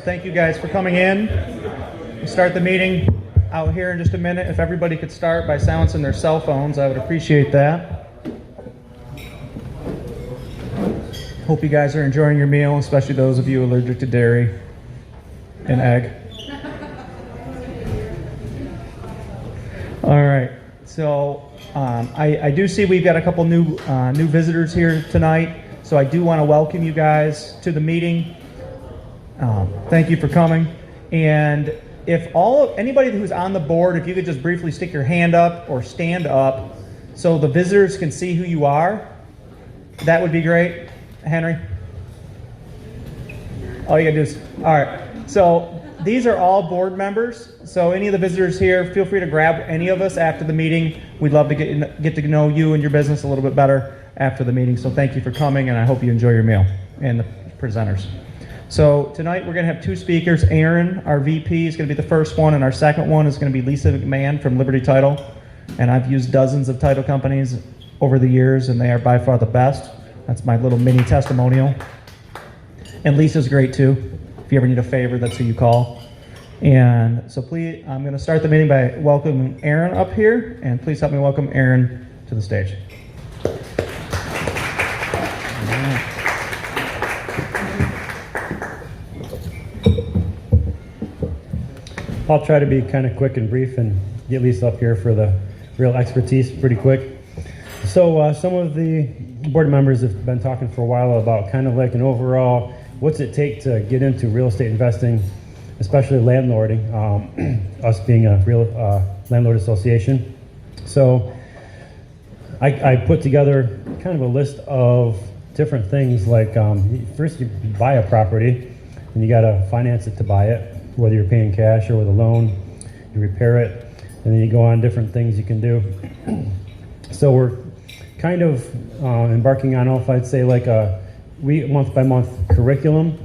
thank you guys for coming in. We'll start the meeting out here in just a minute. If everybody could start by silencing their cell phones, I would appreciate that. Hope you guys are enjoying your meal, especially those of you allergic to dairy and egg. All right, so I do see we've got a couple new visitors here tonight, so I do want to welcome you guys to the meeting. Thank you for coming. And if anybody who's on the board, if you could just briefly stick your hand up or stand up so the visitors can see who you are, that would be great. Henry? All you gotta do is, all right. So these are all board members. So any of the visitors here, feel free to grab any of us after the meeting. We'd love to get to know you and your business a little bit better after the meeting. So thank you for coming, and I hope you enjoy your meal and the presenters. So tonight we're going to have two speakers. Aaron, our VP, is going to be the first one, and our second one is going to be Lisa McMahon from Liberty Title. And I've used dozens of title companies over the years, and they are by far the best. That's my little mini testimonial. And Lisa's great too. If you ever need a favor, that's who you call. And so please, I'm going to start the meeting by welcoming Aaron up here, and please help me welcome Aaron to the stage. I'll try to be kind of quick and brief and get Lisa up here for the real expertise pretty quick. So some of the board members have been talking for a while about kind of like an overall, what's it take to get into real estate investing, especially landlording, us being a real landlord association. So I put together kind of a list of different things like first you buy a property and you got to finance it to buy it, whether you're paying cash or with a loan. You repair it, and then you go on different things you can do. So we're kind of embarking on, if I'd say like a month by month curriculum,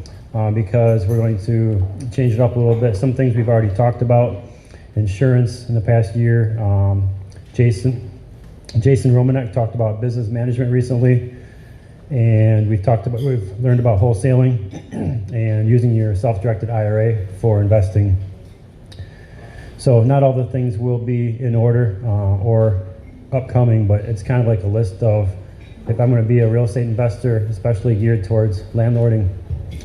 because we're going to change it up a little bit. Some things we've already talked about, insurance in the past year. Jason Romanek talked about business management recently, and we've learned about wholesaling and using your self-directed IRA for investing. So not all the things will be in order or upcoming, but it's kind of like a list of, if I'm going to be a real estate investor, especially geared towards landlording,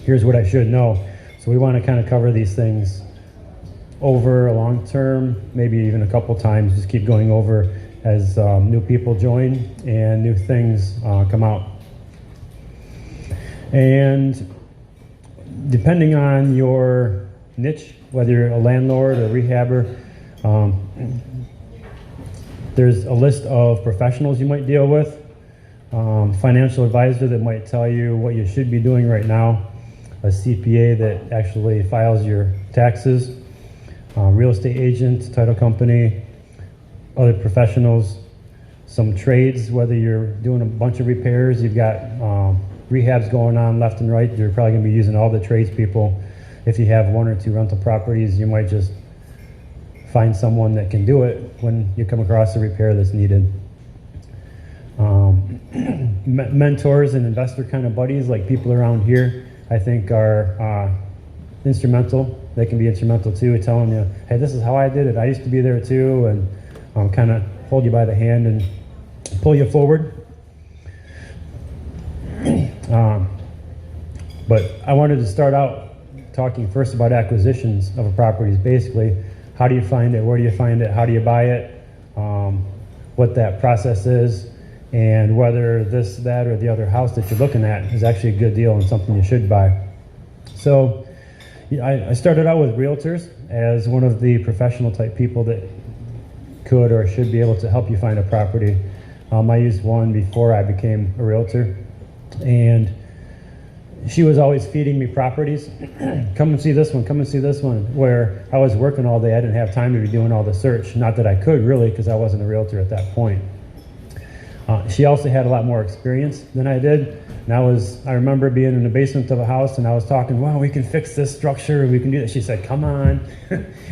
here's what I should know. So we want to kind of cover these things over a long term, maybe even a couple times, just keep going over as new people join and new things come out. And depending on your niche, whether you're a landlord or rehabber, there's a list of professionals you might deal with. Financial advisor that might tell you what you should be doing right now, a CPA that actually files your taxes, real estate agent, title company, other professionals, some trades, whether you're doing a bunch of repairs, you've got rehabs going on left and right, you're probably going to be using all the tradespeople. If you have one or two rental properties, you might just find someone that can do it when you come across a repair that's needed. Mentors and investor kind of buddies, like people around here, I think are instrumental. They can be instrumental too, telling you, hey, this is how I did it. I used to be there too, and kind of hold you by the hand and pull you forward. But I wanted to start out talking first about acquisitions of a property. Basically, how do you find it? Where do you find it? How do you buy it? What that process is, and whether this, that, or the other house that you're looking at is actually a good deal and something you should buy. So I started out with realtors as one of the professional type people that could or should be able to help you find a property. I used one before I became a realtor, and she was always feeding me properties. Come and see this one, come and see this one, where I was working all day. I didn't have time to be doing all the search. Not that I could really, because I wasn't a realtor at that point. She also had a lot more experience than I did. And I remember being in the basement of a house, and I was talking, wow, we can fix this structure, we can do that. She said, come on.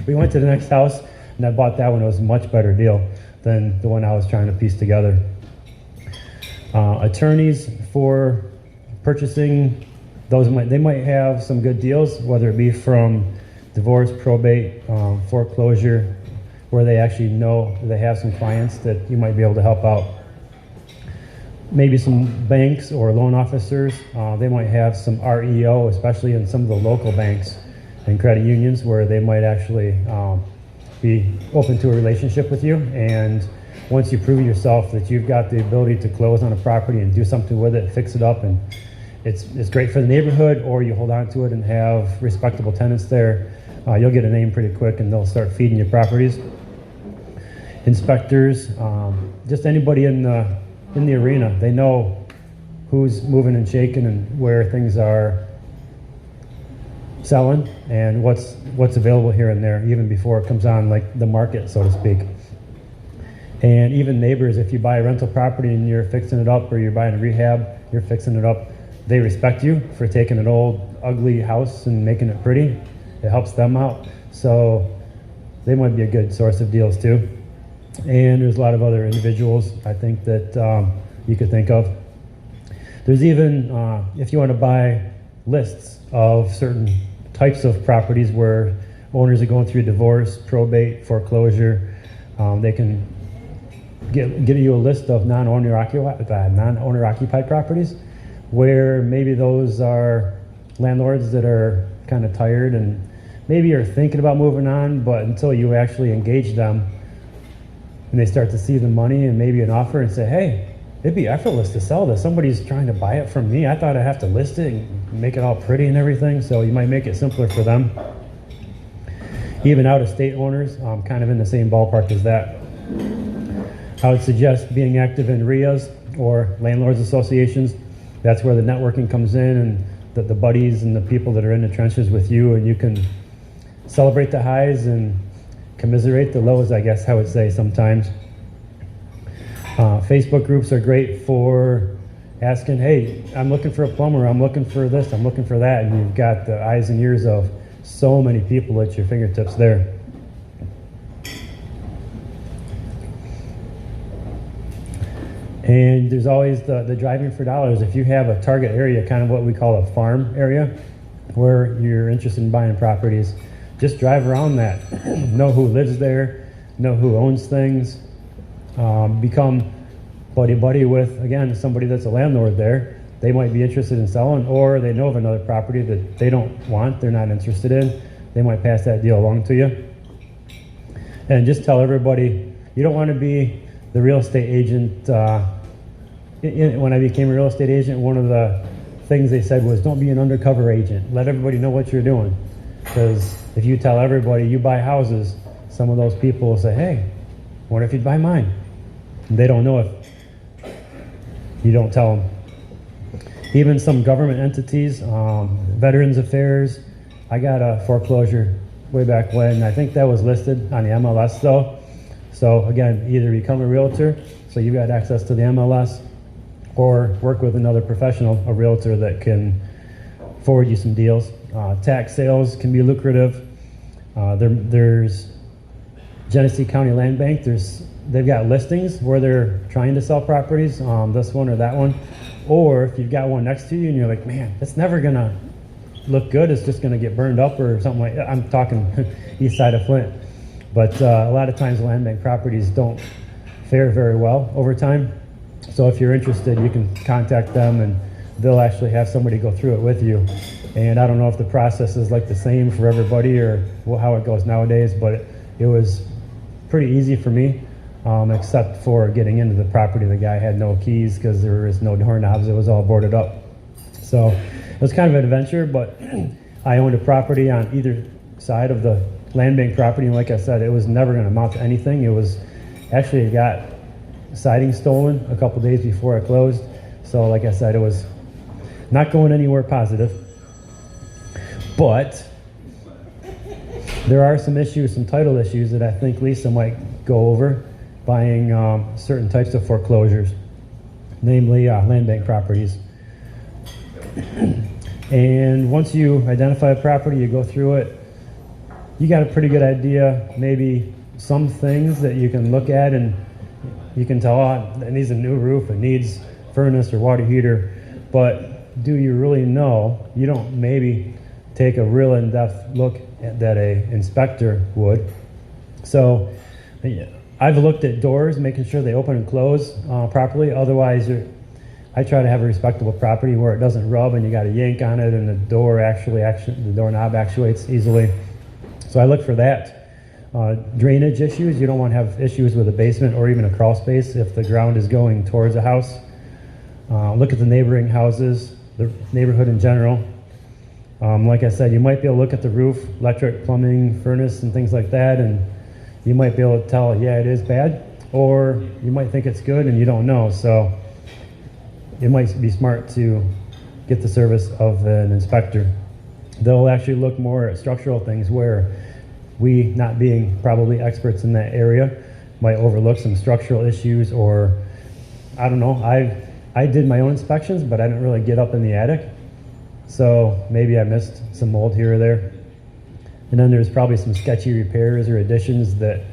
We went to the next house, and I bought that one. It was a much better deal than the one I was trying to piece together. Attorneys for purchasing they might have some good deals, whether it be from divorce, probate, foreclosure, where they actually know they have some clients that you might be able to help out. Maybe some banks or loan officers, they might have some REO, especially in some of the local banks and credit unions, where they might actually be open to a relationship with you. And once you prove yourself that you've got the ability to close on a property and do something with it, fix it up, and it's great for the neighborhood, or you hold on to it and have respectable tenants there, you'll get a name pretty quick and they'll start feeding you properties. Inspectors, just anybody in the arena, they know who's moving and shaking and where things are selling and what's available here and there, even before it comes on like the market, so to speak. And even neighbors, if you buy a rental property and you're fixing it up, or you're buying a rehab, you're fixing it up, they respect you for taking an old ugly house and making it pretty. It helps them out, so they might be a good source of deals too. And there's a lot of other individuals I think that you could think of. There's even, if you want to buy lists of certain types of properties where owners are going through divorce, probate, foreclosure, they can give you a list of non-owner occupied properties, where maybe those are landlords that are kind of tired and maybe are thinking about moving on, but until you actually engage them and they start to see the money and maybe an offer and say, hey, it'd be effortless to sell this. Somebody's trying to buy it from me. I thought I'd have to list it and make it all pretty and everything, so you might make it simpler for them. Even out-of-state owners, kind of in the same ballpark as that. I would suggest being active in RIAs or landlords associations. That's where the networking comes in, and the buddies and the people that are in the trenches with you, and you can celebrate the highs and commiserate the lows, I guess I would say sometimes. Facebook groups are great for asking, hey, I'm looking for a plumber, I'm looking for this, I'm looking for that, and you've got the eyes and ears of so many people at your fingertips there. And there's always the driving for dollars. If you have a target area, kind of what we call a farm area, where you're interested in buying properties, just drive around that. Know who lives there, know who owns things, become buddy with, again, somebody that's a landlord there. They might be interested in selling, or they know of another property that they don't want, they're not interested in. They might pass that deal along to you. And just tell everybody, you don't want to be the real estate agent. When I became a real estate agent, one of the things they said was, don't be an undercover agent. Let everybody know what you're doing. Because if you tell everybody you buy houses, some of those people will say, hey, what if you'd buy mine? And they don't know if you don't tell them. Even some government entities, Veterans Affairs. I got a foreclosure way back when. I think that was listed on the MLS though. So again, either become a realtor, so you've got access to the MLS, or work with another professional, a realtor that can forward you some deals. Tax sales can be lucrative. There's Genesee County Land Bank. They've got listings where they're trying to sell properties, this one or that one. Or if you've got one next to you and you're like, man, it's never gonna look good, it's just gonna get burned up or something like that. I'm talking east side of Flint. But a lot of times land bank properties don't fare very well over time. So if you're interested, you can contact them and they'll actually have somebody go through it with you. And I don't know if the process is like the same for everybody or how it goes nowadays, but it was pretty easy for me, except for getting into the property. The guy had no keys because there was no doorknobs. It was all boarded up. So it was kind of an adventure, but I owned a property on either side of the land bank property, and like I said, it was never going to amount to anything. It was actually, it got siding stolen a couple days before I closed. So like I said, it was not going anywhere positive. But there are some issues, some title issues that I think Lisa might go over buying certain types of foreclosures, namely land bank properties. And once you identify a property, you go through it, you got a pretty good idea, maybe some things that you can look at and you can tell, oh, it needs a new roof, it needs furnace or water heater. But do you really know? You don't maybe take a real in-depth look that a inspector would. So I've looked at doors, making sure they open and close properly. Otherwise, I try to have a respectable property where it doesn't rub and you got a yank on it and the doorknob actuates easily. So I look for that. Drainage issues, you don't want to have issues with a basement or even a crawl space if the ground is going towards a house. Look at the neighboring houses, the neighborhood in general. Like I said, you might be able to look at the roof, electric, plumbing, furnace, and things like that, and you might be able to tell, yeah, it is bad, or you might think it's good and you don't know. So it might be smart to get the service of an inspector. They'll actually look more at structural things where we, not being probably experts in that area, might overlook some structural issues, or I don't know. I did my own inspections, but I didn't really get up in the attic. So maybe I missed some mold here or there. And then there's probably some sketchy repairs or additions that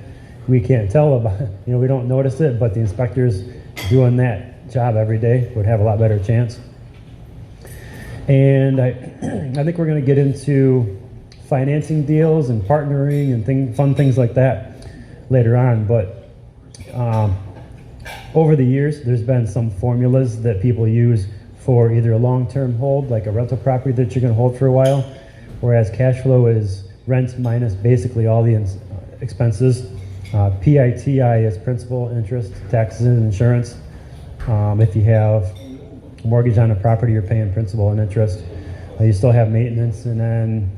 we can't tell about. We don't notice it, but the inspectors doing that job every day would have a lot better chance. And I think we're going to get into financing deals and partnering and fun things like that later on. But over the years, there's been some formulas that people use for either a long-term hold, like a rental property that you're going to hold for a while, whereas cash flow is rent minus basically all the expenses. PITI is principal, interest, taxes, and insurance. If you have a mortgage on a property, you're paying principal and interest. You still have maintenance, and then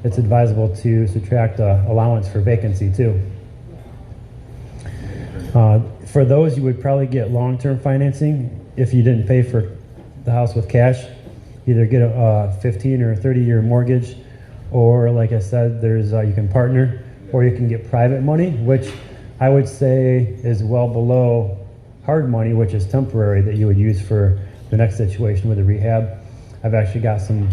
it's advisable to subtract allowance for vacancy too. For those, you would probably get long-term financing if you didn't pay for the house with cash. Either get a 15 or 30-year mortgage, or like I said, there's you can partner, or you can get private money, which I would say is well below hard money, which is temporary, that you would use for the next situation with a rehab. I've actually got some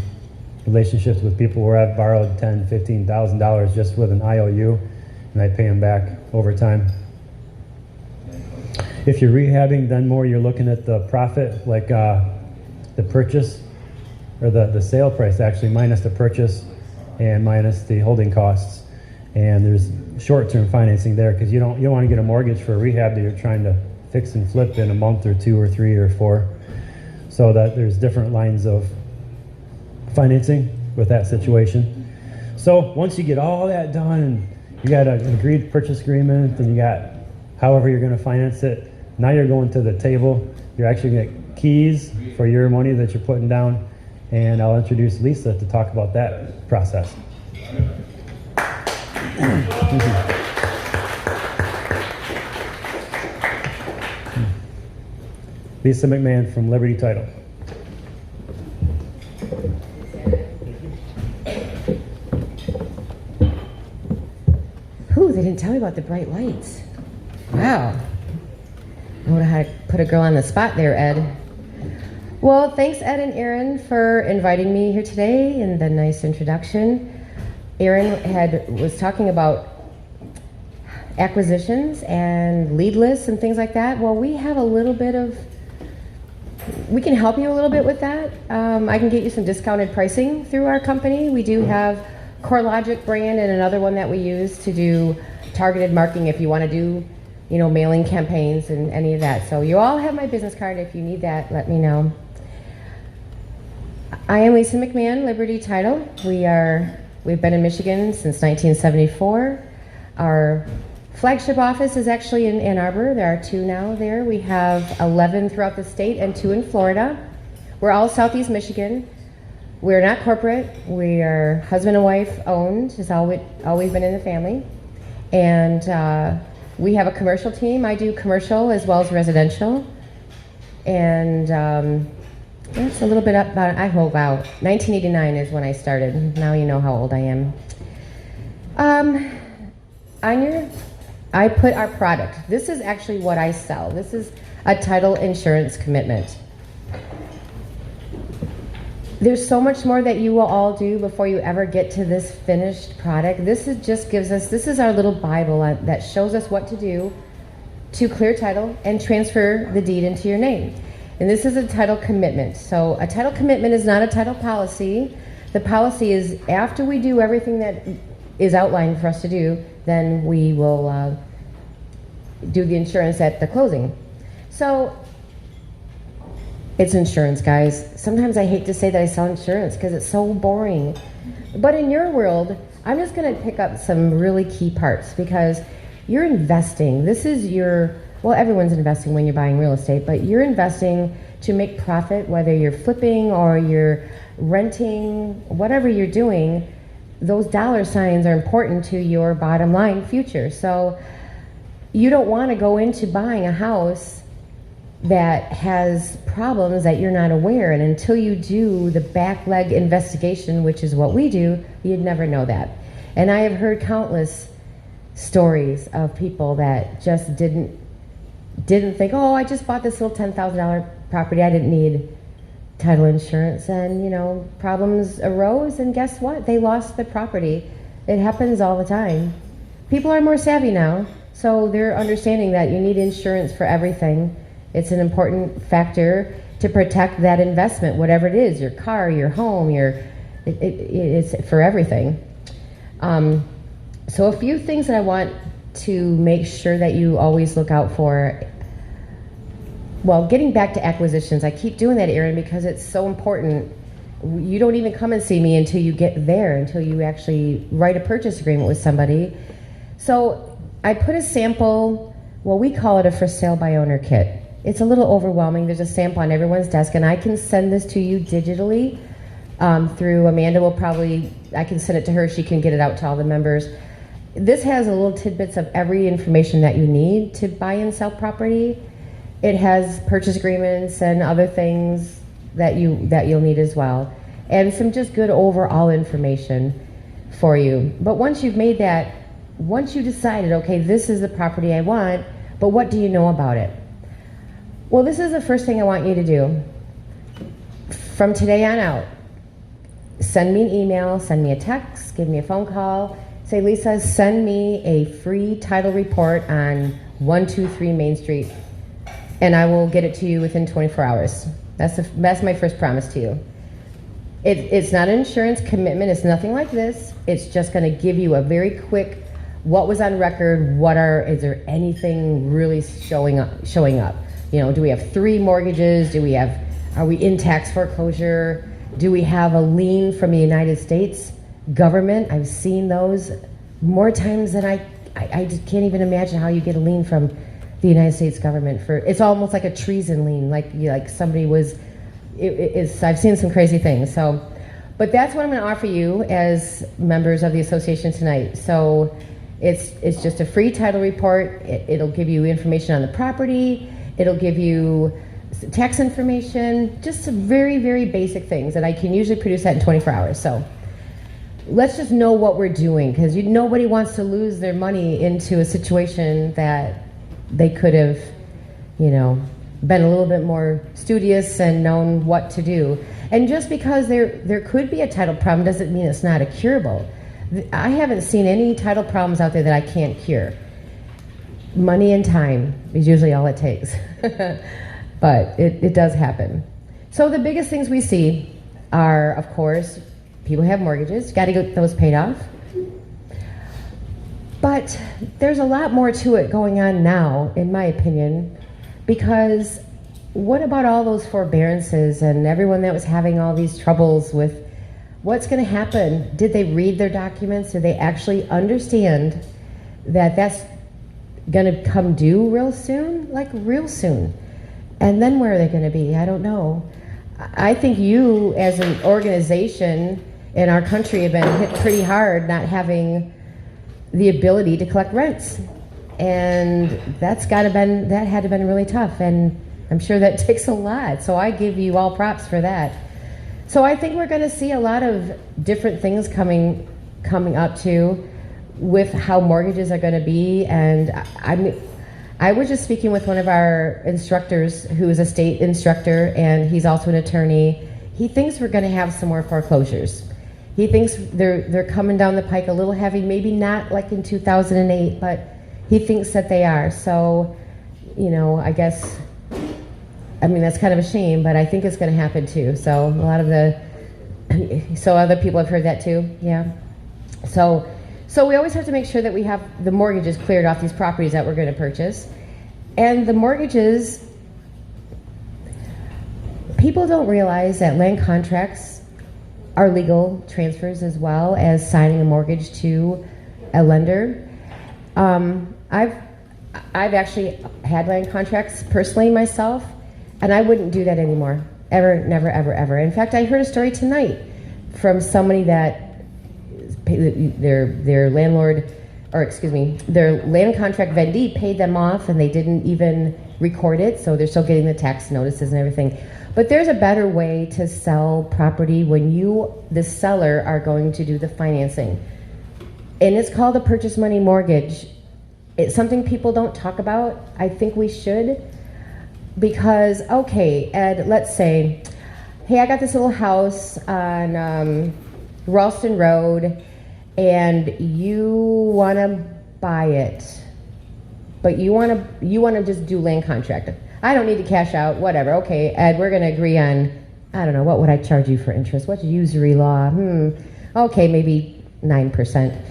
relationships with people where I've borrowed $10,000, $15,000 just with an IOU, and I pay them back over time. If you're rehabbing, then more you're looking at the profit, like the purchase, or the sale price actually, minus the purchase and minus the holding costs. And there's short-term financing there, because you don't want to get a mortgage for a rehab that you're trying to fix and flip in a month or 2 or 3 or 4. So that there's different lines of financing with that situation. So once you get all that done and you got an agreed purchase agreement and you got however you're going to finance it, now you're going to the table. You're actually going to get keys for your money that you're putting down, and I'll introduce Lisa to talk about that process. Lisa McMahon from Liberty Title. Ooh, they didn't tell me about the bright lights. Wow. I wonder how to put a girl on the spot there, Ed. Well, thanks, Ed and Aaron, for inviting me here today and the nice introduction. Aaron was talking about acquisitions and lead lists and things like that. Well, we have we can help you a little bit with that. I can get you some discounted pricing through our company. We do have CoreLogic brand and another one that we use to do targeted marketing if you want to do, mailing campaigns and any of that. So you all have my business card. If you need that, let me know. I am Lisa McMahon, Liberty Title. We've been in Michigan since 1974. Our flagship office is actually in Ann Arbor. There are 2 now there. We have 11 throughout the state and 2 in Florida. We're all Southeast Michigan. We're not corporate. We are husband and wife owned. It's always been in the family. And we have a commercial team. I do commercial as well as residential. And that's a little bit about, 1989 is when I started. Now you know how old I am. I put our product. This is actually what I sell. This is a title insurance commitment. There's so much more that you will all do before you ever get to this finished product. This is our little Bible that shows us what to do to clear title and transfer the deed into your name. And this is a title commitment. So a title commitment is not a title policy. The policy is after we do everything that is outlined for us to do, then we will do the insurance at the closing. So it's insurance, guys. Sometimes I hate to say that I sell insurance because it's so boring. But in your world, I'm just going to pick up some really key parts because you're investing. This is your, well, everyone's investing when you're buying real estate, but you're investing to make profit, whether you're flipping or you're renting, whatever you're doing. Those dollar signs are important to your bottom line future. So you don't want to go into buying a house that has problems that you're not aware, and until you do the back leg investigation, which is what we do, you'd never know that. And I have heard countless stories of people that just didn't think, oh, I just bought this little $10,000 property, I didn't need title insurance, and problems arose, and guess what? They lost the property. It happens all the time. People are more savvy now, so they're understanding that you need insurance for everything. It's an important factor to protect that investment, whatever it is, your car, your home, it's for everything. So a few things that I want to make sure that you always look out for. Well, getting back to acquisitions, I keep doing that, Erin, because it's so important. You don't even come and see me until you get there, until you actually write a purchase agreement with somebody. So I put a sample, well, we call it a for sale by owner kit. It's a little overwhelming. There's a sample on everyone's desk, and I can send this to you digitally through Amanda. I can send it to her. She can get it out to all the members. This has a little tidbits of every information that you need to buy and sell property. It has purchase agreements and other things that you'll need as well, and some just good overall information for you. But once you've made that, once you decided, okay, this is the property I want, but what do you know about it? Well, this is the first thing I want you to do. From today on out, send me an email, send me a text, give me a phone call. Say, Lisa, send me a free title report on 123 Main Street, and I will get it to you within 24 hours. That's my first promise to you. It's not an insurance commitment. It's nothing like this. It's just going to give you a very quick, what was on record, is there anything really showing up? Do we have 3 mortgages? Are we in tax foreclosure? Do we have a lien from the United States government? I've seen those more times than I just can't even imagine how you get a lien from the United States government it's almost like a treason lien, like somebody was, I've seen some crazy things. So, but that's what I'm going to offer you as members of the association tonight. So it's just a free title report. It'll give you information on the property. It'll give you tax information, just some very, very basic things that I can usually produce that in 24 hours. So let's just know what we're doing, because nobody wants to lose their money into a situation that they could have, been a little bit more studious and known what to do. And just because there could be a title problem doesn't mean it's not a curable. I haven't seen any title problems out there that I can't cure. Money and time is usually all it takes. But it does happen. So the biggest things we see are, of course, people have mortgages. Got to get those paid off. But there's a lot more to it going on now, in my opinion, because what about all those forbearances and everyone that was having all these troubles with what's going to happen? Did they read their documents? Did they actually understand that that's going to come due real soon? Like real soon. And then where are they going to be? I don't know. I think you as an organization in our country have been hit pretty hard not having the ability to collect rents. And that had to been really tough. And I'm sure that takes a lot. So I give you all props for that. So I think we're going to see a lot of different things coming up too with how mortgages are going to be. And I was just speaking with one of our instructors who is a state instructor, and he's also an attorney. He thinks we're going to have some more foreclosures. He thinks they're coming down the pike a little heavy, maybe not like in 2008, but he thinks that they are. So, I guess I mean, that's kind of a shame, but I think it's going to happen too. So a lot of so other people have heard that too. Yeah. So we always have to make sure that we have the mortgages cleared off these properties that we're going to purchase. And the mortgages, people don't realize that land contracts are legal transfers as well as signing a mortgage to a lender. I've actually had land contracts personally myself, and I wouldn't do that anymore. Ever, never, ever, ever. In fact, I heard a story tonight from somebody that their landlord, or excuse me, their land contract vendee paid them off and they didn't even record it, so they're still getting the tax notices and everything. But there's a better way to sell property when you, the seller, are going to do the financing. And it's called a purchase money mortgage. It's something people don't talk about. I think we should. Because, okay, Ed, let's say, hey, I got this little house on Ralston Road, and you want to buy it, but you want to just do land contract. I don't need to cash out, whatever. Okay, Ed, we're going to agree on, I don't know, what would I charge you for interest? What's usury law? Okay, maybe 9%.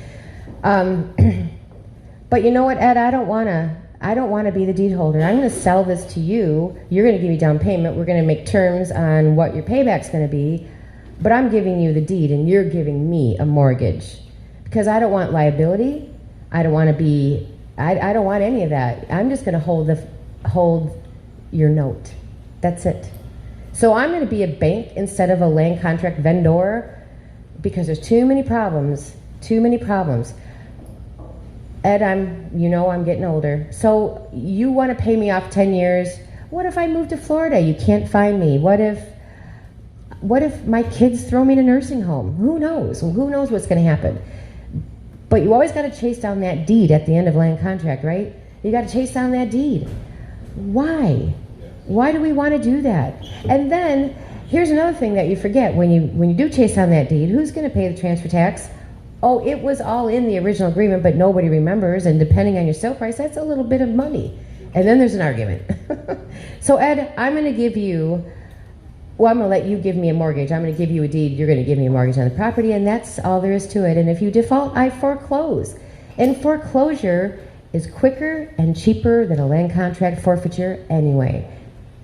But you know what, Ed, I don't want to be the deed holder. I'm going to sell this to you. You're going to give me down payment. We're going to make terms on what your payback's going to be, but I'm giving you the deed and you're giving me a mortgage. Because I don't want liability. I don't want any of that. I'm just going to hold your note. That's it. So I'm going to be a bank instead of a land contract vendor because there's too many problems. Ed, I'm getting older. So you want to pay me off 10 years. What if I move to Florida? You can't find me. What if my kids throw me in a nursing home? Who knows? Who knows what's going to happen? But you always got to chase down that deed at the end of land contract, right? You got to chase down that deed. Why? Why do we want to do that? And then here's another thing that you forget. When you do chase down that deed, who's going to pay the transfer tax? Oh, it was all in the original agreement, but nobody remembers, and depending on your sale price, that's a little bit of money. And then there's an argument. So Ed, I'm going to let you give me a mortgage. I'm going to give you a deed. You're going to give me a mortgage on the property, and that's all there is to it. And if you default, I foreclose. And foreclosure is quicker and cheaper than a land contract forfeiture anyway.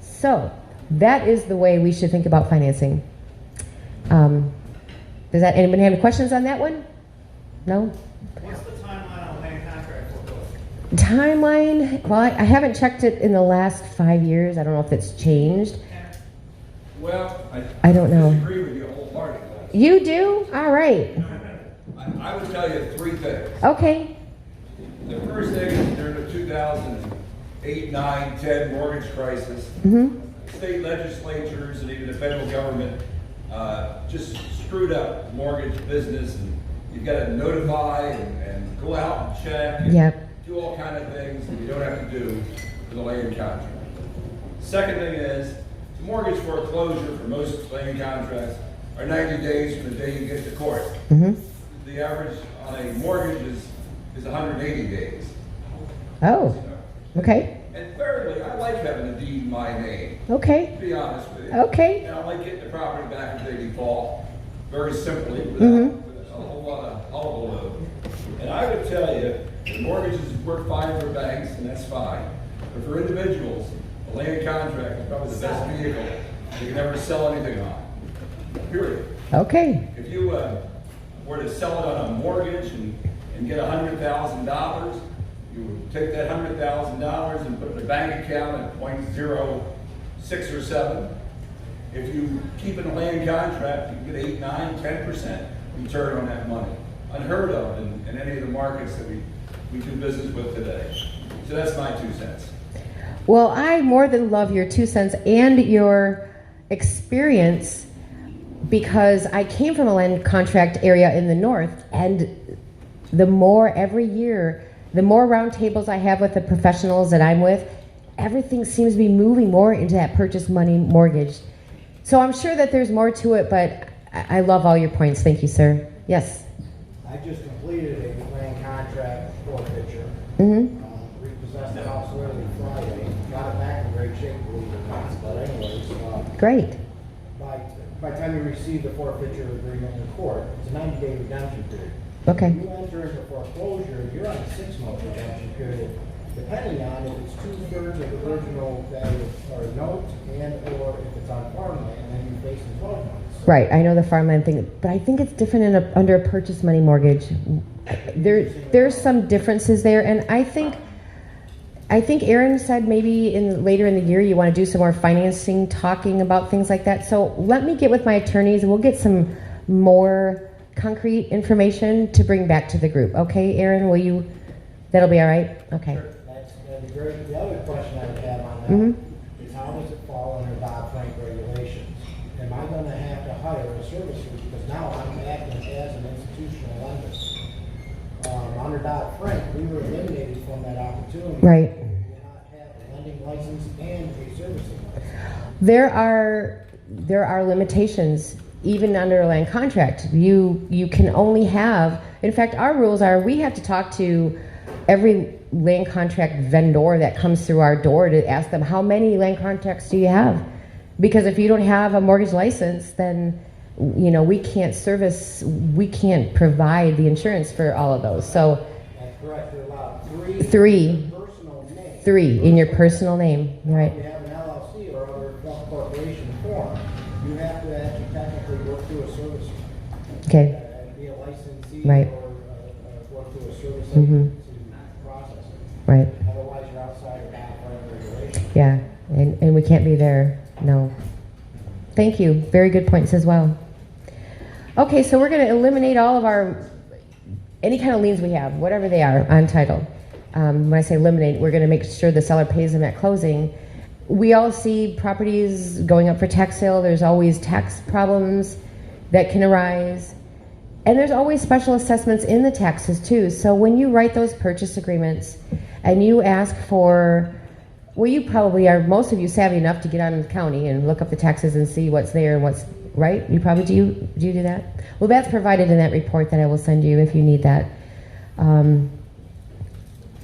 So that is the way we should think about financing. Anybody have any questions on that one? No? What's the timeline on land contract foreclosure? Timeline? Well, I haven't checked it in the last 5 years. I don't know if it's changed. Well, I don't know. disagree with you wholeheartedly. You do? All right. I would tell you three things. Okay. The first thing is during the 2008, 9, 10 mortgage crisis, state legislatures and even the federal government just screwed up mortgage business, and you've got to notify and go out and check and do all kind of things that you don't have to do for the land contract. Second thing is, the mortgage foreclosure for most land contracts are 90 days from the day you get to court. The average on a mortgage is 180 days. Oh, okay. And thirdly, I like having a deed in my name. Okay. To be honest with you. Okay. And I like getting the property back if they default, very simply, without a whole lot of hullabaloo. And I would tell you, the mortgages work fine for banks, and that's fine. But for individuals, a land contract is probably the best vehicle you can ever sell anything on. Period. Okay. If you were to sell it on a mortgage and get $100,000, you would take that $100,000 and put it in a bank account at 0.06 or 7. If you keep in a land contract, you can get 8, 9, 10% return on that money. Unheard of in any of the markets that we do business with today. So that's my 2 cents. Well, I more than love your 2 cents and your experience, because I came from a land contract area in the north, and the more every year, the more round tables I have with the professionals that I'm with, everything seems to be moving more into that purchase money mortgage. So I'm sure that there's more to it, but I love all your points. Thank you, sir. Yes? I just completed a land contract forfeiture. Mm-hmm. Repossessed the house literally Friday. Got it back in great shape, believe it or not. months, but anyways, Great. by the time you receive the forfeiture agreement in court, it's a 90-day redemption period. Okay. If you enter into foreclosure, you're on a 6-month redemption period, depending on if it's 2/3 of the original value or note and/or if it's on farmland, and then you're facing 12 months. Right, I know the farmland thing, but I think it's different under a purchase money mortgage. There's some differences there, and I think Aaron said maybe later in the year you want to do some more financing, talking about things like that. So let me get with my attorneys and we'll get some more concrete information to bring back to the group. Okay, Aaron, that'll be all right? Okay. Sure. That'd be great. The other question I would have on that Mm-hmm. is how does it fall under Dodd-Frank regulations? Am I going to have to hire a servicer because now I'm acting as an institutional lender? Under Dodd-Frank, we were eliminated from that opportunity. Right. We did not have a lending license and a servicing license. There are limitations even under a land contract. You can only have, in fact, our rules are we have to talk to every land contract vendor that comes through our door to ask them how many land contracts do you have? Because if you don't have a mortgage license, then we can't provide the insurance for all of those. So That's correct. You're allowed Three. in your personal name. 3 in your personal name, If right? you have an LLC or other corporation form, you have to actually technically work through a servicer. Okay, Be a licensee Right. or work through a service Mhm. agency to process it. right. Otherwise, you're outside of Dodd-Frank regulations. Yeah, and we can't be there, no. Thank you, very good points as well. Okay, so we're going to eliminate all of any kind of liens we have, whatever they are, on title. When I say eliminate, we're going to make sure the seller pays them at closing. We all see properties going up for tax sale. There's always tax problems that can arise. And there's always special assessments in the taxes too. So when you write those purchase agreements and you ask for, well, you probably are, most of you savvy enough to get on the county and look up the taxes and see what's there and what's right. You probably do you do that? Well, that's provided in that report that I will send you if you need that.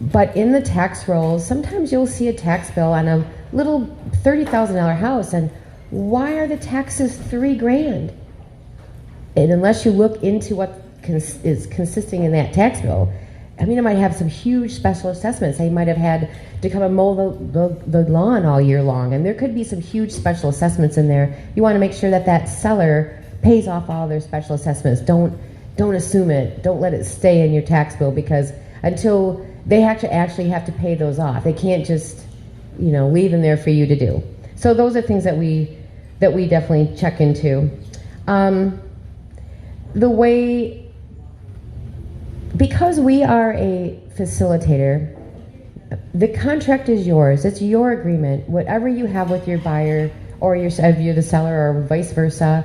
But in the tax rolls, sometimes you'll see a tax bill on a little $30,000 house, and why are the taxes $3,000? And unless you look into what is consisting in that tax bill, I mean, it might have some huge special assessments. They might have had to come and mow the lawn all year long, and there could be some huge special assessments in there. You want to make sure that that seller pays off all their special assessments. Don't assume it. Don't let it stay in your tax bill, because until they actually have to pay those off, they can't just leave them there for you to do. So those are things that we definitely check into. Because we are a facilitator, the contract is yours. It's your agreement. Whatever you have with your buyer, or if you're the seller, or vice versa,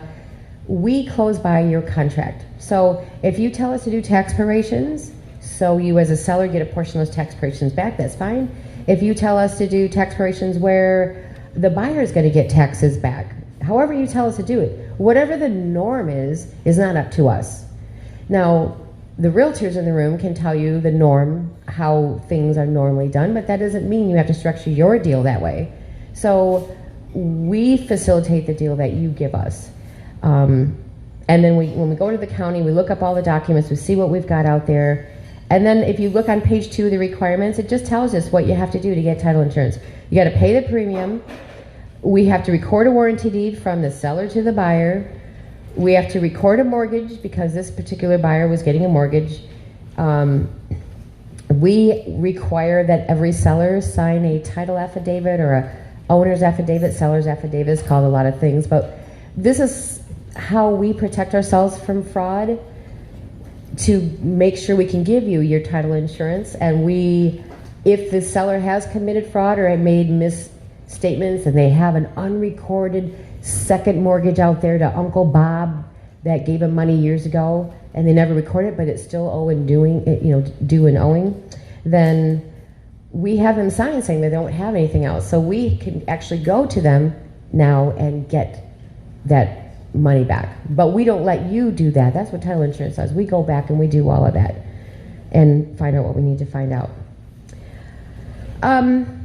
we close by your contract. So if you tell us to do tax prorations, so you as a seller get a portion of those tax prorations back, that's fine. If you tell us to do tax prorations where the buyer is going to get taxes back, however you tell us to do it, whatever the norm is not up to us. Now, the realtors in the room can tell you the norm, how things are normally done, but that doesn't mean you have to structure your deal that way. So we facilitate the deal that you give us. And then when we go to the county, we look up all the documents, we see what we've got out there. And then if you look on page 2 of the requirements, it just tells us what you have to do to get title insurance. You got to pay the premium. We have to record a warranty deed from the seller to the buyer. We have to record a mortgage because this particular buyer was getting a mortgage. We require that every seller sign a title affidavit or a owner's affidavit. Seller's affidavit is called a lot of things, but this is how we protect ourselves from fraud, to make sure we can give you your title insurance. And if the seller has committed fraud or made misstatements and they have an unrecorded second mortgage out there to Uncle Bob that gave him money years ago and they never recorded it, but it's still due and owing, then we have them sign saying they don't have anything else. So we can actually go to them now and get that money back. But we don't let you do that. That's what title insurance does. We go back and we do all of that and find out what we need to find out.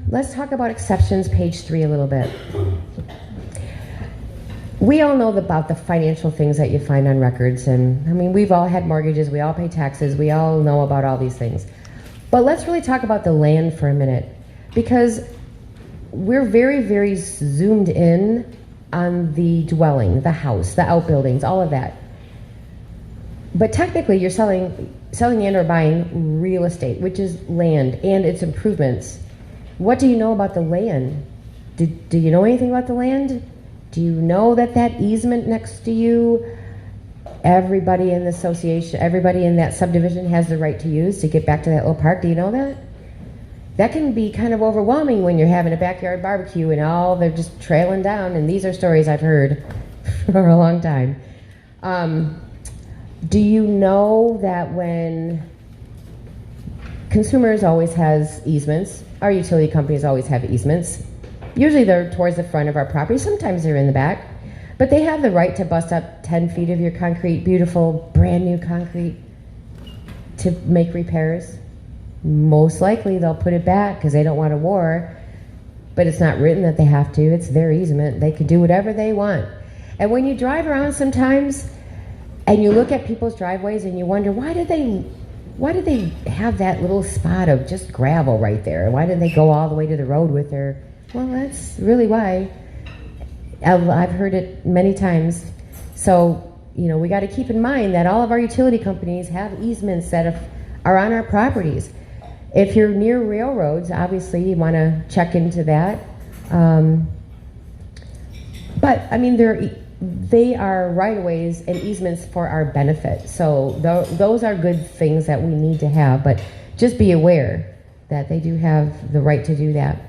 Let's talk about exceptions, page 3 a little bit. We all know about the financial things that you find on records, and I mean, we've all had mortgages, we all pay taxes, we all know about all these things. But let's really talk about the land for a minute, because we're very, very zoomed in on the dwelling, the house, the outbuildings, all of that. But technically, you're selling and or buying real estate, which is land and its improvements. What do you know about the land? Do you know anything about the land? Do you know that easement next to you, everybody in the association, everybody in that subdivision has the right to use to get back to that little park? Do you know that? That can be kind of overwhelming when you're having a backyard barbecue and all they're just trailing down, and these are stories I've heard for a long time. Do you know that when consumers always has easements, our utility companies always have easements. Usually they're towards the front of our property, sometimes they're in the back, but they have the right to bust up 10 feet of your concrete, beautiful, brand new concrete, to make repairs. Most likely they'll put it back because they don't want a war, but it's not written that they have to. It's their easement. They can do whatever they want. And when you drive around sometimes and you look at people's driveways and you wonder, why did they have that little spot of just gravel right there? Why didn't they go all the way to the road with their... Well, that's really why. I've heard it many times. So, we got to keep in mind that all of our utility companies have easements that are on our properties. If you're near railroads, obviously you want to check into that. But, I mean, they are right-of-ways and easements for our benefit. So those are good things that we need to have, but just be aware that they do have the right to do that.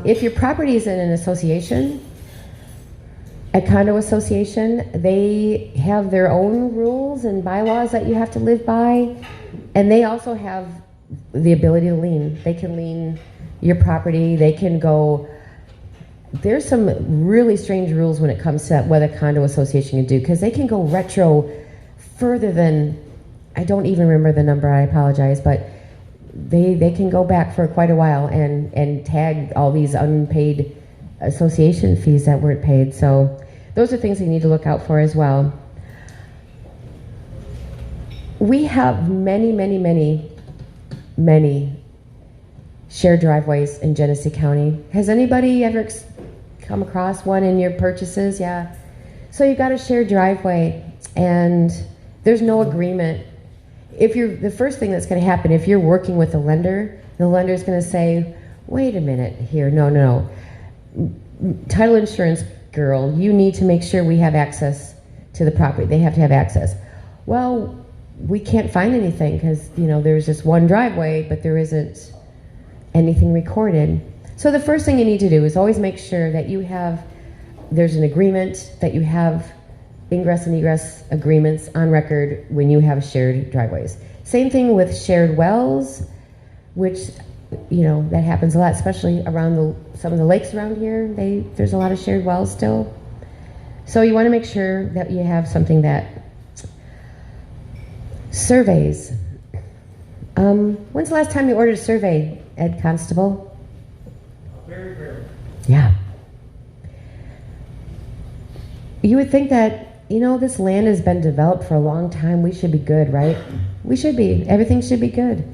If your property is in an association, a condo association, they have their own rules and bylaws that you have to live by, and they also have the ability to lien. They can lien your property. They can go... There's some really strange rules when it comes to what a condo association can do, because they can go retro further than... I don't even remember the number, I apologize, but they can go back for quite a while and tag all these unpaid association fees that weren't paid. So those are things you need to look out for as well. We have many shared driveways in Genesee County. Has anybody ever come across one in your purchases? Yeah. So you've got a shared driveway and there's no agreement. The first thing that's going to happen, if you're working with a lender, the lender's going to say, wait a minute here, no. Title insurance girl, you need to make sure we have access to the property. They have to have access. Well, we can't find anything because, there's just one driveway, but there isn't anything recorded. So the first thing you need to do is always make sure that there's an agreement, that you have ingress and egress agreements on record when you have shared driveways. Same thing with shared wells, which, that happens a lot, especially around some of the lakes around here. There's a lot of shared wells still. So you want to make sure that you have something that... Surveys. When's the last time you ordered a survey, Ed Constable? Very rare. Yeah. You would think that, this land has been developed for a long time. We should be good, right? We should be. Everything should be good.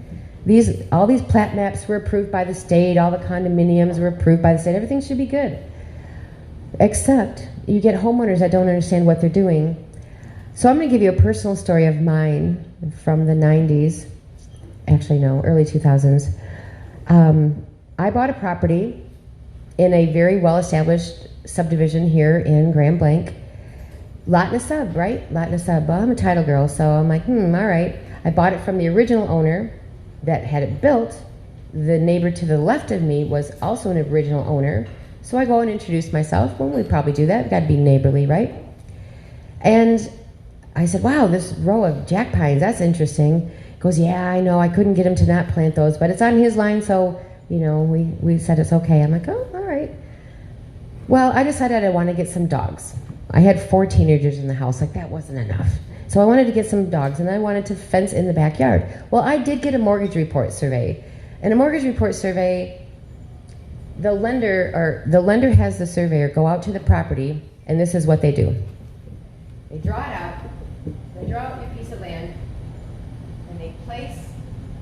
All these plat maps were approved by the state. All the condominiums were approved by the state. Everything should be good. Except you get homeowners that don't understand what they're doing. So I'm going to give you a personal story of mine from the 90s. Actually, no, early 2000s. I bought a property in a very well-established subdivision here in Grand Blanc. Lot and a sub, right? Lot and a sub. Well, I'm a title girl, so I'm like, all right. I bought it from the original owner that had it built. The neighbor to the left of me was also an original owner. So I go and introduce myself. Well, we probably do that. We've got to be neighborly, right? And I said, wow, this row of jack pines, that's interesting. He goes, yeah, I know. I couldn't get him to not plant those, but it's on his line, so, we said it's okay. I'm like, oh, all right. Well, I decided I wanted to get some dogs. I had 4 teenagers in the house. Like, that wasn't enough. So I wanted to get some dogs, and I wanted to fence in the backyard. Well, I did get a mortgage report survey. And a mortgage report survey the lender has the surveyor go out to the property, and this is what they do. They draw it out. They draw out your piece of land, and they place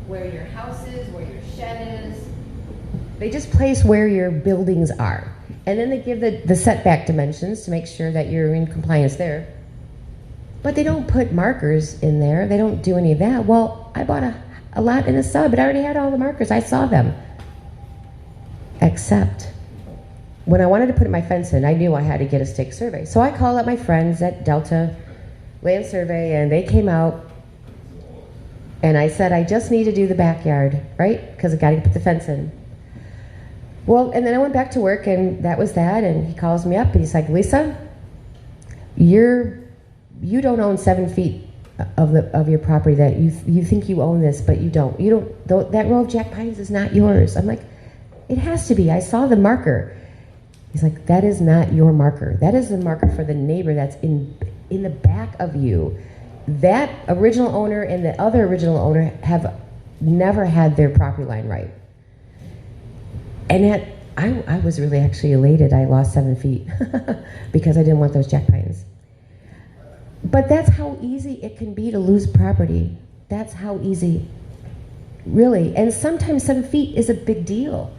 where your house is, where your shed is. They just place where your buildings are. And then they give the setback dimensions to make sure that you're in compliance there. But they don't put markers in there. They don't do any of that. Well, I bought a lot in a sub, but I already had all the markers. I saw them. Except when I wanted to put my fence in, I knew I had to get a stake survey. So I called up my friends at Delta Land Survey, and they came out. And I said, I just need to do the backyard, right? Because I got to put the fence in. Well, and then I went back to work, and that was that. And he calls me up, and he's like, Lisa, you don't own 7 feet of your property. That you think you own this, but you don't. That row of jack pines is not yours. I'm like, it has to be. I saw the marker. He's like, that is not your marker. That is the marker for the neighbor that's in the back of you. That original owner and the other original owner have never had their property line right. And I was really actually elated. I lost 7 feet because I didn't want those jack pines. But that's how easy it can be to lose property. That's how easy, really. And sometimes 7 feet is a big deal.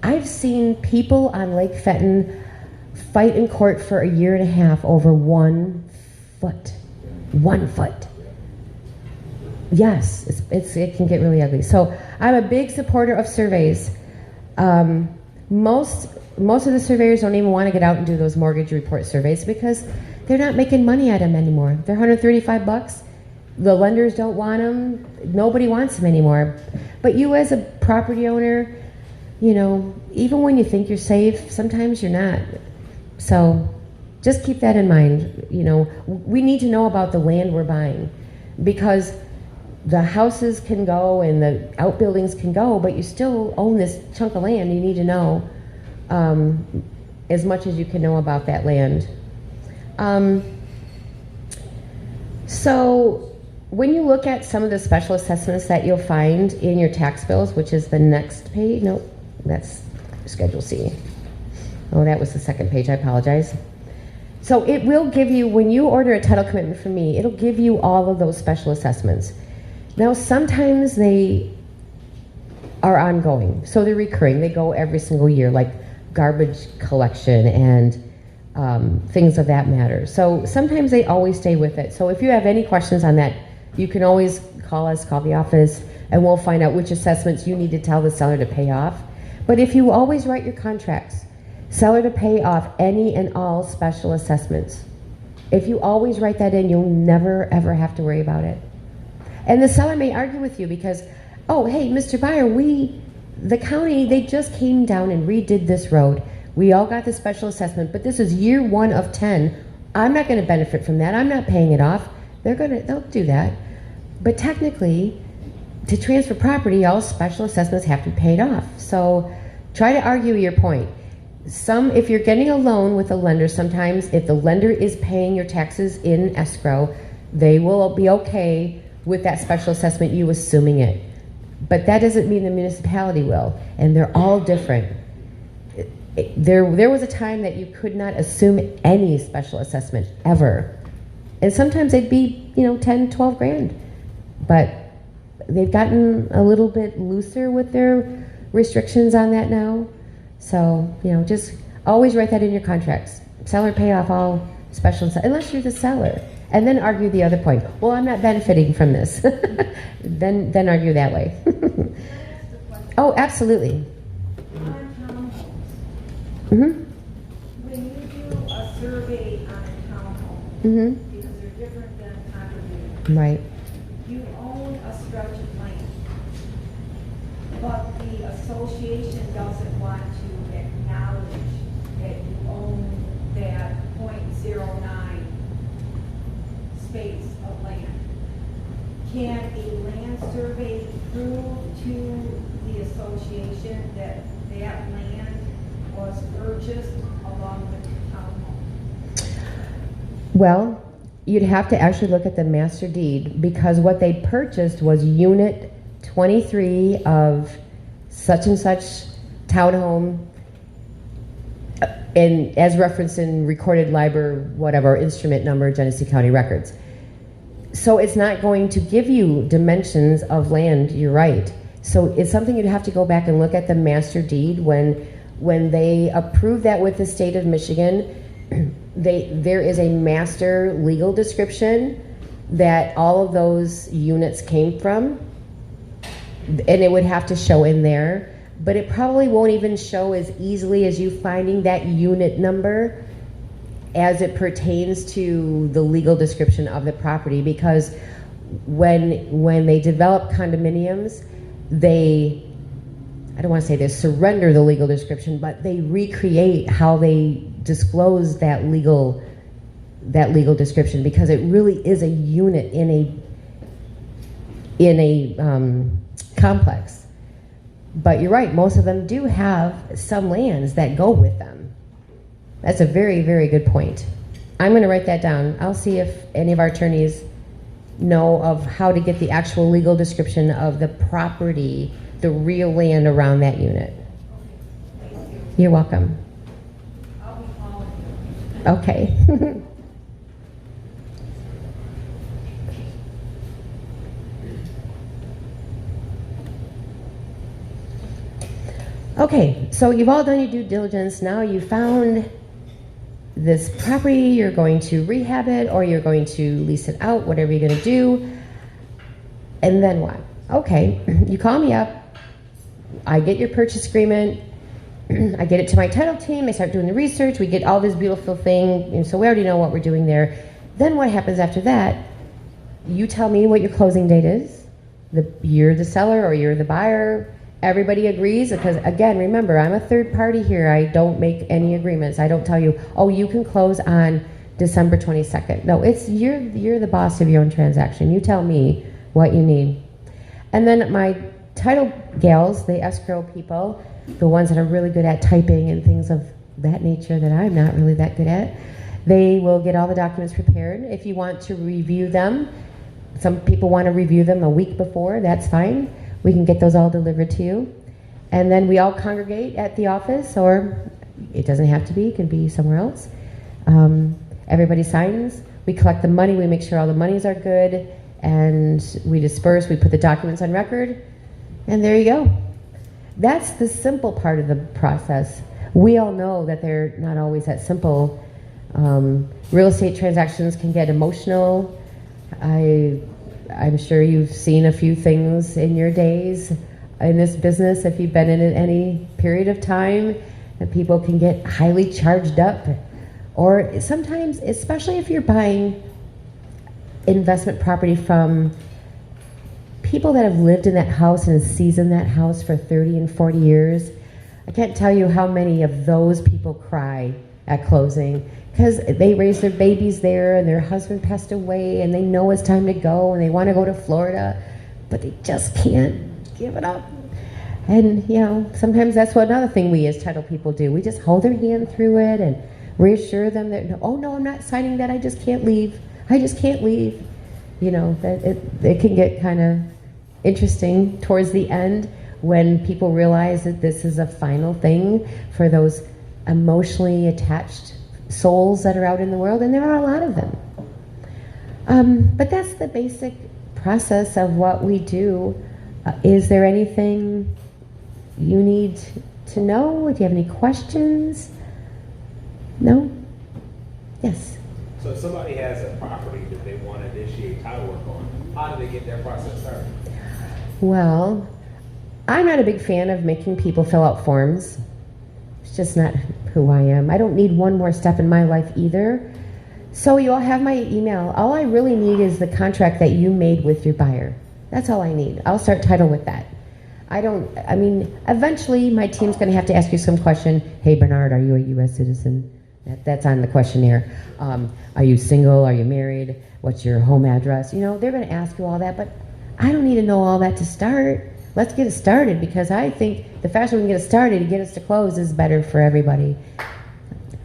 I've seen people on Lake Fenton fight in court for a year and a half over 1 foot. 1 foot. Yes, it can get really ugly. So I'm a big supporter of surveys. Most of the surveyors don't even want to get out and do those mortgage report surveys because they're not making money at them anymore. They're $135. The lenders don't want them. Nobody wants them anymore. But you as a property owner, even when you think you're safe, sometimes you're not. So just keep that in mind. We need to know about the land we're buying because the houses can go and the outbuildings can go, but you still own this chunk of land. You need to know as much as you can know about that land. So when you look at some of the special assessments that you'll find in your tax bills, which is the next page, nope, that's Schedule C. Oh, that was the second page, I apologize. So it will give you, when you order a title commitment from me, it'll give you all of those special assessments. Now, sometimes they are ongoing, so they're recurring. They go every single year, like garbage collection and things of that matter. So sometimes they always stay with it. So if you have any questions on that, you can always call us, call the office, and we'll find out which assessments you need to tell the seller to pay off. But if you always write your contracts, seller to pay off any and all special assessments. If you always write that in, you'll never ever have to worry about it. And the seller may argue with you because, oh, hey, Mr. Buyer, the county, they just came down and redid this road. We all got the special assessment, but this is year 1 of 10. I'm not going to benefit from that. I'm not paying it off. They'll do that. But technically, to transfer property, all special assessments have to be paid off. So try to argue your point. If you're getting a loan with a lender, sometimes if the lender is paying your taxes in escrow, they will be okay with that special assessment, you assuming it. But that doesn't mean the municipality will, and they're all different. There was a time that you could not assume any special assessment ever. And sometimes they'd be, 10, 12 grand. But they've gotten a little bit looser with their restrictions on that now. So, just always write that in your contracts. Seller pay off all special, unless you're the seller. And then argue the other point. Well, I'm not benefiting from this. then argue that way. Oh, absolutely. Mm-hmm. When you do a survey on a townhome, Mm-hmm. because they're different than condominium, Right. you own a stretch of land, but the association doesn't want to acknowledge that you own that .09 space of land. Can a land survey prove to the association that that land was purchased along with the townhome? Well, you'd have to actually look at the master deed because what they purchased was unit 23 of such and such townhome and as referenced in recorded library, whatever, instrument number, Genesee County records. So it's not going to give you dimensions of land, you're right. So it's something you'd have to go back and look at the master deed when they approve that with the state of Michigan. There is a master legal description that all of those units came from, and it would have to show in there, but it probably won't even show as easily as you finding that unit number as it pertains to the legal description of the property, because when they develop condominiums, I don't want to say they surrender the legal description, but they recreate how they disclose that legal description, because it really is a unit in a complex. But you're right, most of them do have some lands that go with them. That's a very, very good point. I'm going to write that down. I'll see if any of our attorneys know of how to get the actual legal description of the property, the real land around that unit. You're welcome. I'll be calling you. Okay. Okay, so you've all done your due diligence. Now you found this property, you're going to rehab it or you're going to lease it out, whatever you're going to do. And then what? Okay, you call me up, I get your purchase agreement, I get it to my title team, I start doing the research, we get all this beautiful thing, and so we already know what we're doing there. Then what happens after that? You tell me what your closing date is. You're the seller or you're the buyer. Everybody agrees, because again, remember, I'm a third party here. I don't make any agreements. I don't tell you, oh, you can close on December 22nd. No, it's you're the boss of your own transaction. You tell me what you need. And then my title gals, the escrow people, the ones that are really good at typing and things of that nature that I'm not really that good at, they will get all the documents prepared. If you want to review them, some people want to review them a week before, that's fine. We can get those all delivered to you. And then we all congregate at the office, or it doesn't have to be, it can be somewhere else. Everybody signs, we collect the money, we make sure all the monies are good, and we disperse, we put the documents on record, and there you go. That's the simple part of the process. We all know that they're not always that simple. Real estate transactions can get emotional. I'm sure you've seen a few things in your days in this business, if you've been in it any period of time, that people can get highly charged up. Or sometimes, especially if you're buying investment property from people that have lived in that house and seasoned that house for 30 and 40 years, I can't tell you how many of those people cry at closing, because they raised their babies there and their husband passed away and they know it's time to go and they want to go to Florida, but they just can't give it up. And you know, sometimes that's what another thing we as title people do. We just hold their hand through it and reassure them that, oh no, I'm not signing that, I just can't leave. I just can't leave. You know, that it can get kind of interesting towards the end when people realize that this is a final thing for those emotionally attached souls that are out in the world, and there are a lot of them. But that's the basic process of what we do. Is there anything you need to know? Do you have any questions? No? Yes? So if somebody has a property that they want to initiate title work on, how do they get their process started? Well, I'm not a big fan of making people fill out forms. It's just not who I am. I don't need one more step in my life either. So you all have my email. All I really need is the contract that you made with your buyer. That's all I need. I'll start title with that. Eventually my team's going to have to ask you some question. Hey, Bernard, are you a U.S. citizen? That's on the questionnaire. Are you single? Are you married? What's your home address? You know, they're going to ask you all that, but I don't need to know all that to start. Let's get it started, because I think the faster we can get it started to get us to close is better for everybody.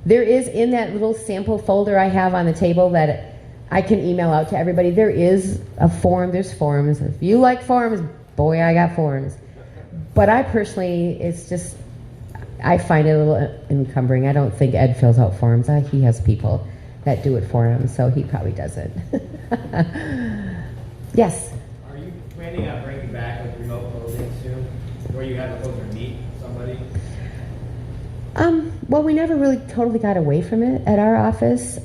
There is, in that little sample folder I have on the table that I can email out to everybody, there is a form. There's forms. If you like forms, boy, I got forms. But I personally, I find it a little encumbering. I don't think Ed fills out forms. He has people that do it for him, so he probably doesn't. Yes? Are you planning on bringing back like remote closing soon, where you have to go to meet somebody? Well, we never really totally got away from it at our office.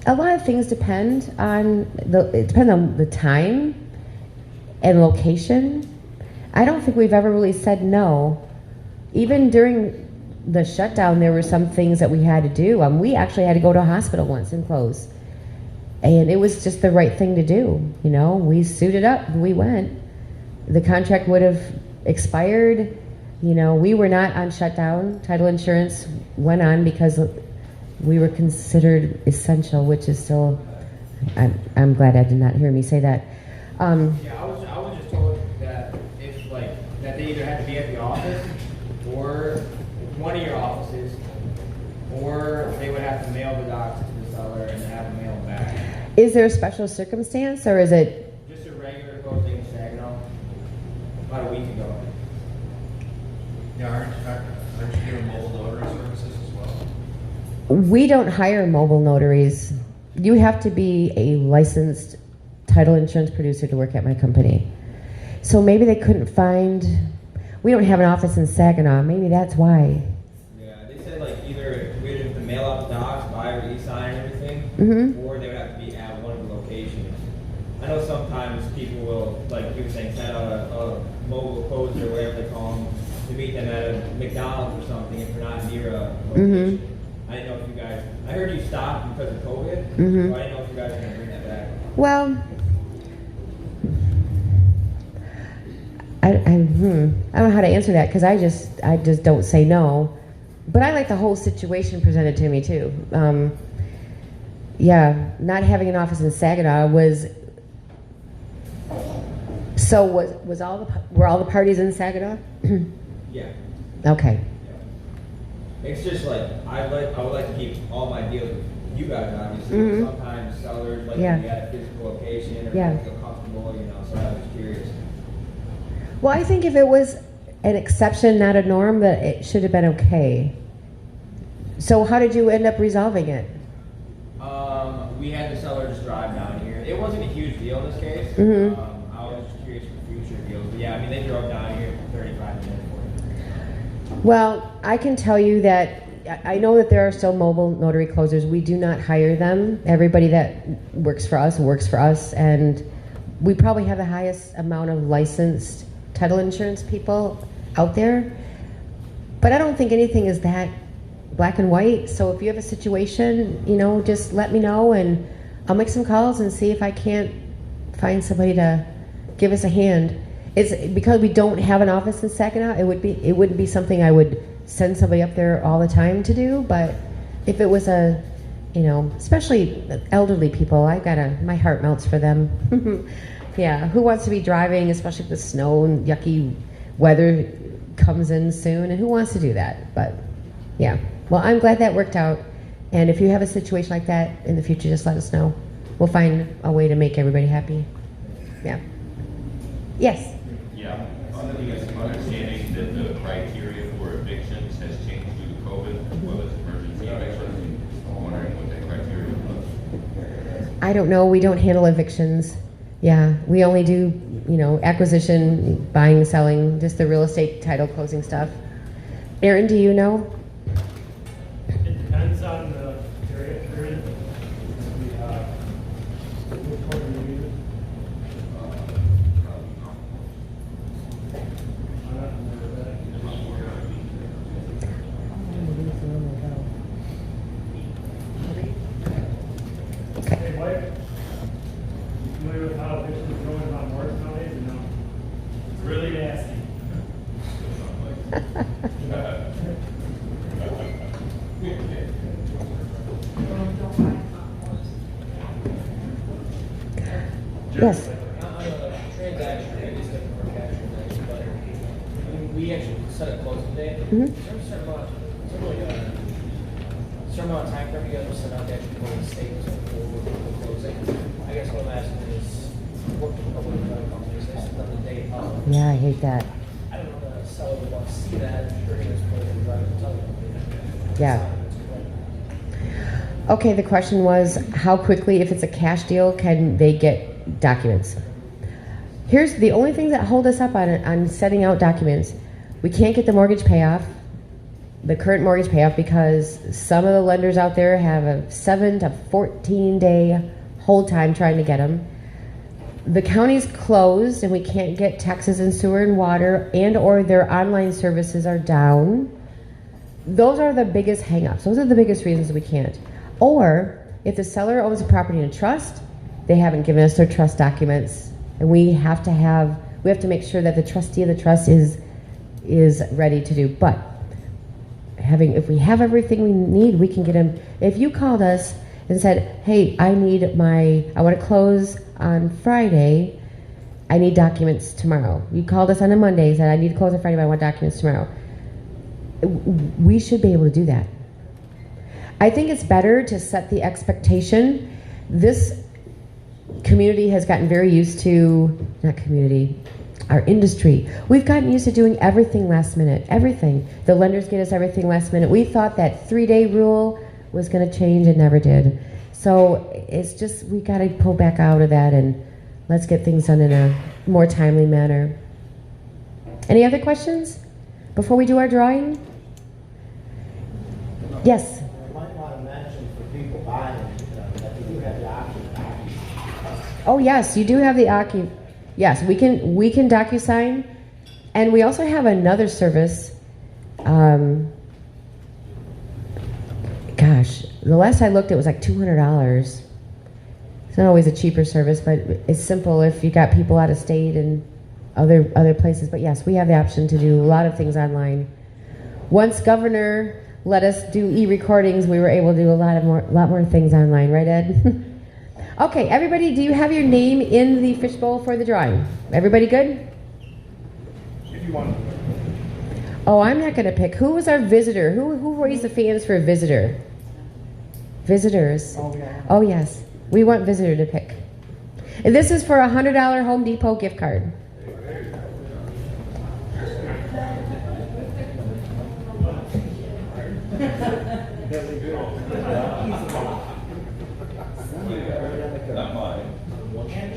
A lot of things depend on the time and location. I don't think we've ever really said no. Even during the shutdown, there were some things that we had to do. We actually had to go to a hospital once and close. And it was just the right thing to do. You know, we suited up and we went. The contract would have expired. You know, we were not on shutdown. Title insurance went on because we were considered essential, which is still, I'm glad Ed did not hear me say that. Yeah, I was just told that if like, that they either had to be at the office or one of your offices, or they would have to mail the docs to the seller and have them mailed back. Is there a special circumstance, or is it? Just a regular closing in Saginaw, about a week ago. Yeah, aren't you doing mobile notary services as well? We don't hire mobile notaries. You have to be a licensed title insurance producer to work at my company. So maybe they couldn't find, we don't have an office in Saginaw, maybe that's why. Yeah, they said like either we'd have to mail out the docs, buy or e-sign and everything, Mm-hmm. or they would have to be at one of the locations. I know sometimes people will, like you were saying, send out a mobile closer, whatever they call them, to meet them at a McDonald's or something if they're not near a location. Mm-hmm. I didn't know if you guys, I heard you stopped because of COVID, Mm-hmm. so I didn't know if you guys were going to bring that back. Well, I don't know how to answer that because I just don't say no. But I like the whole situation presented to me too. Yeah, not having an office in Saginaw was. So were all the parties in Saginaw? Yeah. Okay. It's just like I would like to keep all my deals with you guys, obviously. Mhm. Sometimes sellers like Yeah. to be at a physical location or Yeah. feel comfortable, you know. So I was curious. Well, I think if it was an exception, not a norm, that it should have been okay. So how did you end up resolving it? We had the seller just drive down here. It wasn't a huge deal in this case. Mhm. I was just curious for future deals. But yeah, I mean they drove down here for 35 minutes for it. Well, I can tell you that I know that there are still mobile notary closers. We do not hire them. Everybody that works for us, and we probably have the highest amount of licensed title insurance people out there. But I don't think anything is that black and white. So if you have a situation, you know, just let me know and I'll make some calls and see if I can't find somebody to give us a hand. It's because we don't have an office in Saginaw, it wouldn't be something I would send somebody up there all the time to do, but if it was a, you know, especially elderly people, my heart melts for them. Yeah, who wants to be driving, especially if the snow and yucky weather comes in soon, and who wants to do that? But yeah, well, I'm glad that worked out, and if you have a situation like that in the future, just let us know. We'll find a way to make everybody happy. Yeah. Yes? Yeah, you guys have understanding that the criteria for evictions has changed due to COVID as well as emergency evictions. I'm wondering what that criteria was. I don't know. We don't handle evictions. Yeah, we only do, you know, acquisition, buying, selling, just the real estate title closing stuff. Aaron, do you know? It depends on the period. Which one do you use? Hey, Mike, you familiar with how evictions are going on work nowadays? No. It's really nasty. Yes. Transaction rate is different for cash transaction, but we actually set a closing date. Mhm. Is there a certain amount of time frame you guys will set out to actually go to the state for closing? I guess what I'm asking is, what companies, they set up the date of, Yeah, I hate that. I don't know, the seller would want to see that, I'm sure he was putting it right in front of him. Yeah. Okay, the question was, how quickly, if it's a cash deal, can they get documents? Here's the only thing that hold us up on sending out documents. We can't get the mortgage payoff, the current mortgage payoff, because some of the lenders out there have a 7 to 14 day hold time trying to get them. The county's closed and we can't get taxes and sewer and water, and or their online services are down. Those are the biggest hang-ups. Those are the biggest reasons we can't. Or if the seller owns a property in a trust, they haven't given us their trust documents, and we have to make sure that the trustee of the trust is ready to do. But if we have everything we need, we can get them. If you called us and said, hey, I want to close on Friday, I need documents tomorrow. You called us on a Monday and said, I need to close on Friday, but I want documents tomorrow. We should be able to do that. I think it's better to set the expectation. This community has gotten very used to, not community, our industry. We've gotten used to doing everything last minute, everything. The lenders get us everything last minute. We thought that 3-day rule was going to change, it never did. So it's just, we got to pull back out of that and let's get things done in a more timely manner. Any other questions before we do our drawing? Yes. You might want to mention for people buying, that we do have the option of DocuSign. Oh yes, you do have the Yes, we can DocuSign, and we also have another service. Gosh, the last I looked, it was like $200. It's not always a cheaper service, but it's simple if you got people out of state and other places. But yes, we have the option to do a lot of things online. Once Governor let us do e-recordings, we were able to do a lot more things online, right, Ed? Okay, everybody, do you have your name in the fishbowl for the drawing? Everybody good? If you want. Oh, I'm not going to pick. Who was our visitor? Who raised the fans for a visitor? Visitors. Oh, yeah. Oh, yes. We want visitor to pick. And this is for a $100 Home Depot gift card. Not mine. And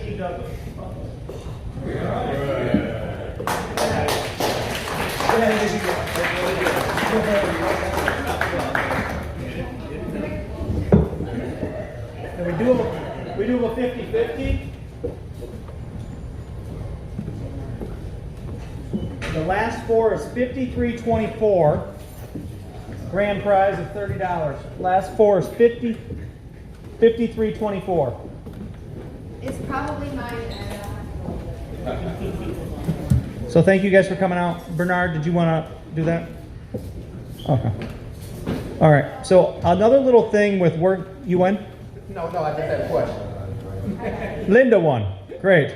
we do a 50-50. The last four is 53.24. Grand prize of $30. Last four is 53.24. It's probably mine. So thank you guys for coming out. Bernard, did you want to do that? Okay. All right. So another little thing with work, you won? No, I just had a question. Linda won. Great.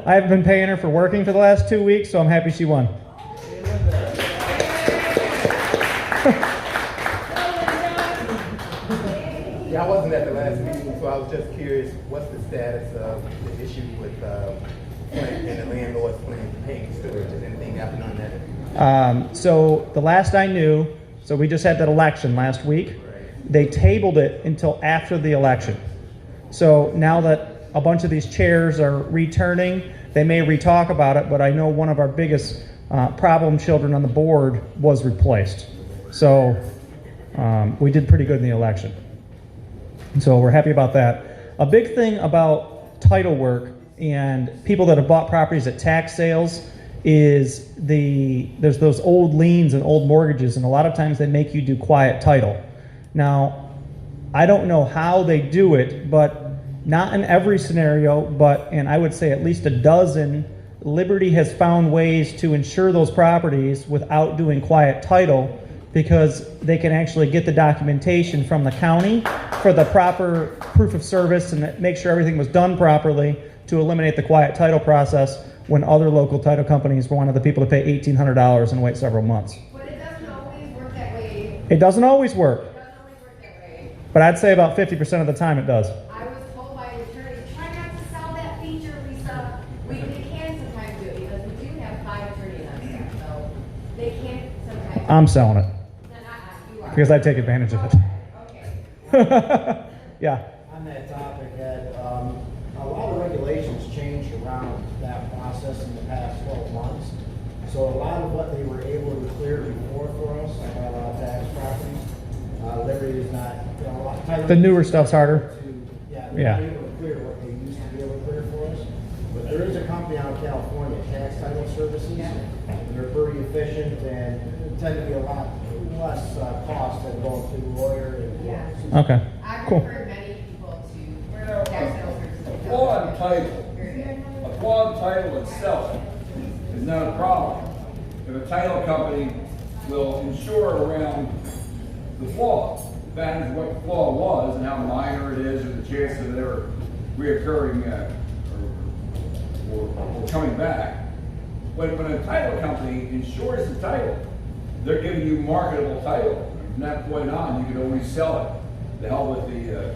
I've been paying her for working for the last 2 weeks, so I'm happy she won. Yeah, I wasn't at the last meeting, so I was just curious, what's the status of the issue with Flint and the landlord's plan to pay storage? Has anything happened on that? So the last I knew, so we just had that election last week. They tabled it until after the election. So now that a bunch of these chairs are returning, they may re-talk about it, but I know one of our biggest problem children on the board was replaced. So we did pretty good in the election. So we're happy about that. A big thing about title work and people that have bought properties at tax sales is there's those old liens and old mortgages, and a lot of times they make you do quiet title. Now, I don't know how they do it, but not in every scenario, and I would say at least a dozen, Liberty has found ways to insure those properties without doing quiet title, because they can actually get the documentation from the county for the proper proof of service and make sure everything was done properly to eliminate the quiet title process when other local title companies were one of the people to pay $1,800 and wait several months. But it doesn't always work that way. It doesn't always work, It doesn't always work that way. but I'd say about 50% of the time it does. I was told by an attorney, try not to sell that feature, Lisa. We can sometimes do it because we do have 5 attorneys on staff, so I'm selling it because I take advantage of it. Yeah. On that topic, Ed, a lot of regulations changed around that process in the past 12 months. So a lot of what they were able to clear before for us, tax properties, Liberty is not, you know, a lot of The newer stuff's harder. they're Yeah. not able to clear what they used to be able to clear for us. But there is a company out of California, Tax Title Services. And they're pretty efficient and tend to be a lot less cost than going through a lawyer and. Okay. Cool. many people Well, a flawed title itself is not a problem. If a title company will insure around the flaw, that is what the flaw was and how minor it is, or the chance of it ever reoccurring or coming back. When a title company insures the title, they're giving you marketable title. From that point on, you can always sell it. The hell with the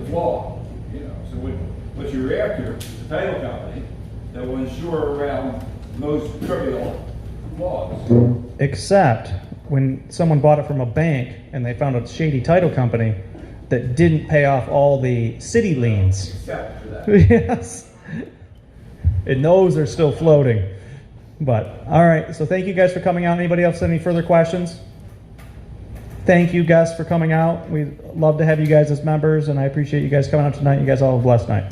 flaw, you know. So what you're after is a title company that will insure around most trivial flaws. Except when someone bought it from a bank and they found a shady title company that didn't pay off all the city liens. Except for that. Yes. And those are still floating. But, all right. So thank you guys for coming out. Anybody else have any further questions? Thank you, Gus, for coming out. We'd love to have you guys as members, and I appreciate you guys coming out tonight. You guys all have a blessed night.